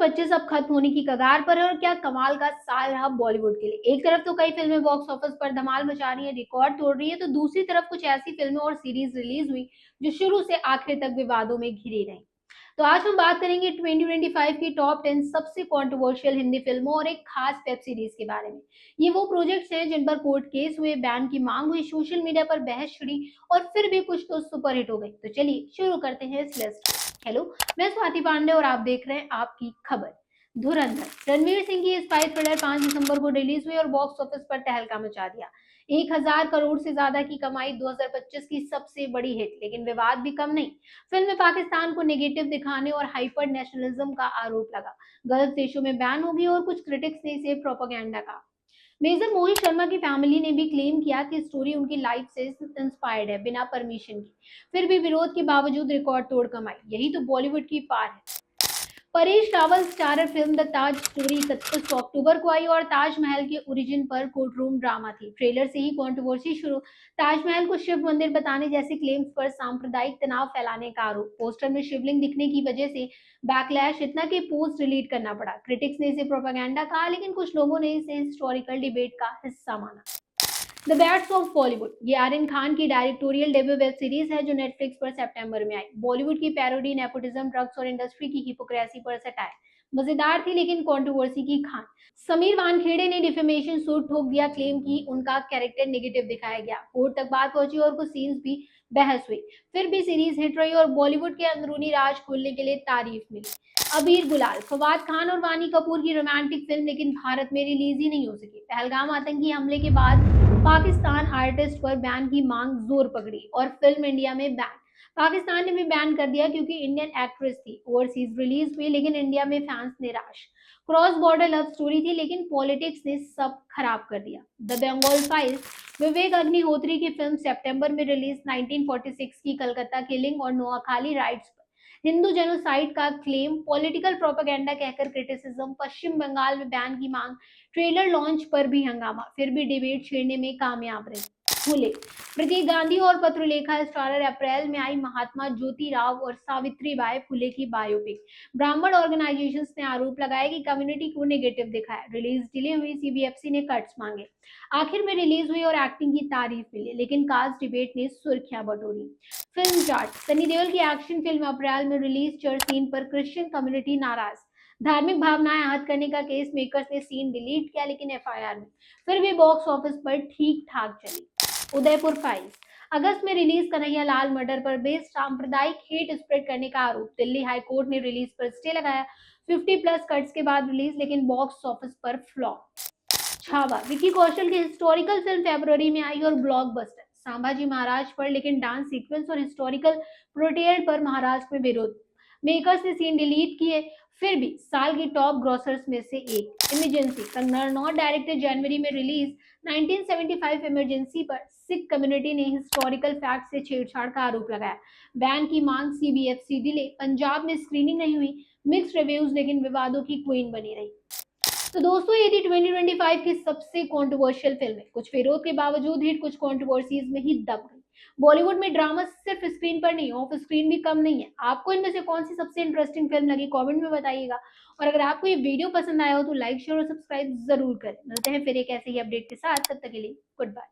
2025 अब खत्म होने की कगार पर है और क्या कमाल का साल रहा बॉलीवुड के लिए। एक तरफ तो कई फिल्में बॉक्स ऑफिस पर धमाल मचा रही है, रिकॉर्ड तोड़ रही है, तो दूसरी तरफ कुछ ऐसी फिल्में और सीरीज रिलीज हुई जो शुरू से आखिर तक विवादों में घिरी रही। तो आज हम बात करेंगे 2025 की टॉप 10 सबसे कंट्रोवर्शियल हिंदी फिल्मों और एक खास वेब सीरीज के बारे में। ये वो प्रोजेक्ट्स हैं जिन पर कोर्ट केस हुए, बैन की मांग हुई, सोशल मीडिया पर बहस छिड़ी और फिर भी कुछ तो सुपरहिट हो गई। तो चलिए शुरू करते हैं इस लिस्ट। हेलो, मैं स्वाति पांडे और आप देख रहे हैं आपकी खबर। धुरंधर रणवीर सिंह की स्पाई थ्रिलर 5 दिसंबर को रिलीज हुई और बॉक्स ऑफिस पर तहलका मचा दिया। 1000 करोड़ से ज्यादा की कमाई, 2025 की सबसे बड़ी हिट। लेकिन विवाद भी कम नहीं। फिल्म में पाकिस्तान को नेगेटिव दिखाने और हाइपर नेशनलिज्म का आरोप लगा। गल्फ देशों में बैन होगी और कुछ क्रिटिक्स ने इसे प्रोपेगेंडा कहा। मेजर मोहित शर्मा की फैमिली ने भी क्लेम किया कि स्टोरी उनकी लाइफ से इंस्पायर्ड है, बिना परमिशन की। फिर भी विरोध के बावजूद रिकॉर्ड तोड़ कमाई, यही तो बॉलीवुड की पार है। Paresh Rawal starrer film the Taj story 31 अक्टूबर को आई और ताजमहल के ओरिजिन पर कोर्ट रूम ड्रामा थी। ट्रेलर से ही कंट्रोवर्सी शुरू। ताजमहल को शिव मंदिर बताने जैसे क्लेम्स पर सांप्रदायिक तनाव फैलाने का आरोप। पोस्टर में शिवलिंग दिखने की वजह से बैकलैश इतना कि पोस्ट डिलीट करना पड़ा। क्रिटिक्स ने इसे प्रोपेगेंडा कहा, लेकिन कुछ लोगों ने इसे हिस्टोरिकल डिबेट का हिस्सा माना। द बैट्स ऑफ बॉलीवुड, ये आर्यन खान की डायरेक्टोरियल डेब्यू वेब सीरीज है जो नेटफ्लिक्स पर सितंबर में आई। बॉलीवुड की पैरोडी, नेपोटिज्म, ड्रग्स और इंडस्ट्री की हिपोक्रेसी पर सटायर। मजेदार थी लेकिन कंट्रोवर्सी की खान। समीर वानखेड़े ने डिफेमेशन सूट ठोक दिया, क्लेम की उनका कैरेक्टर नेगेटिव दिखाया गया। कोर्ट तक बात पहुंची और कुछ सीन्स भी बहस हुई। फिर भी सीरीज हिट रही और बॉलीवुड के अंदरूनी राज खोलने के लिए तारीफ मिली। अबीर गुलाल, फवाद खान और वानी कपूर की रोमांटिक फिल्म लेकिन भारत में रिलीज ही नहीं हो सकी। पहलगाम आतंकी हमले के बाद पाकिस्तान आर्टिस्ट पर बैन की मांग जोर पकड़ी और फिल्म इंडिया में बैन। पाकिस्तान ने भी बैन कर दिया क्योंकि इंडियन एक्ट्रेस थी। ओवरसीज रिलीज हुई लेकिन इंडिया में फैंस निराश। क्रॉस बॉर्डर लव स्टोरी थी लेकिन पॉलिटिक्स ने सब खराब कर दिया। द बंगाल फाइल्स, विवेक अग्निहोत्री की फिल्म सितंबर में रिलीज। 1946 की कलकत्ता किलिंग और नोआखाली राइट्स पर हिंदू जेनोसाइड का क्लेम, पॉलिटिकल प्रोपेगेंडा कहकर क्रिटिसिज्म। पश्चिम बंगाल में बैन की मांग। ट्रेलर लॉन्च पर भी हंगामा, फिर भी डिबेट छेड़ने में कामयाब रहे। फूले, प्रतीक गांधी और पत्रलेखा स्टारर अप्रैल में आई महात्मा ज्योतिराव और सावित्री बाई फुले की बायोपिक। ब्राह्मण ऑर्गेनाइजेशंस ने आरोप लगाया कि कम्युनिटी को नेगेटिव दिखाया। रिलीज डिले हुई, सीबीएफसी ने कट्स मांगे। आखिर में रिलीज हुई और एक्टिंग की तारीफ मिली, लेकिन कास्ट डिबेट ने सुर्खियां बटोरी। फिल्म चार्ट, सनी देओल की एक्शन फिल्म अप्रैल में रिलीज। चर्च सीन पर क्रिश्चियन कम्युनिटी नाराज। धार्मिक भावनाएं आहत करने का केस, मेकर्स ने सीन डिलीट किया लेकिन एफआईआर में। फिर भी बॉक्स ऑफिस पर ठीक ठाक चली। उदयपुर फाइल्स, अगस्त में रिलीज कन्हैया लाल मर्डर पर बेस्ड सांप्रदायिक हेट स्प्रेड करने का आरोप। दिल्ली हाई कोर्ट ने रिलीज पर स्टे लगाया। 50+ कट्स के बाद रिलीज लेकिन बॉक्स ऑफिस पर फ्लॉप। छावा, विकी कौशल की हिस्टोरिकल फिल्म फरवरी में आई और ब्लॉकबस्टर। संभाजी महाराज पर लेकिन डांस सीक्वेंस और हिस्टोरिकल प्रोटेड पर महाराष्ट्र में विरोध। मेकर्स ने सीन डिलीट किए। फिर भी साल की टॉप ग्रॉसर्स में से एक। इमरजेंसी, कन्नड़ नॉट डायरेक्टेड, जनवरी में रिलीज। 1975 इमरजेंसी पर सिख कम्युनिटी ने हिस्टोरिकल फैक्ट से छेड़छाड़ का आरोप लगाया। बैन की मांग, सीबीएफसी डिले। पंजाब में स्क्रीनिंग नहीं हुई। मिक्स्ड रिव्यूज लेकिन विवादों की क्वीन बनी रही। तो दोस्तों, ये थी 2025 की सबसे कंट्रोवर्शियल फिल्में। कुछ विरोध के बावजूद हिट, कुछ कंट्रोवर्सीज में ही दब गई। बॉलीवुड में ड्रामा सिर्फ स्क्रीन पर नहीं, ऑफ स्क्रीन भी कम नहीं है। आपको इनमें से कौन सी सबसे इंटरेस्टिंग फिल्म लगी, कमेंट में बताइएगा। और अगर आपको ये वीडियो पसंद आया हो तो लाइक, शेयर और सब्सक्राइब जरूर करें। मिलते हैं फिर एक ऐसे ही अपडेट के साथ, तब तक के लिए गुड बाय।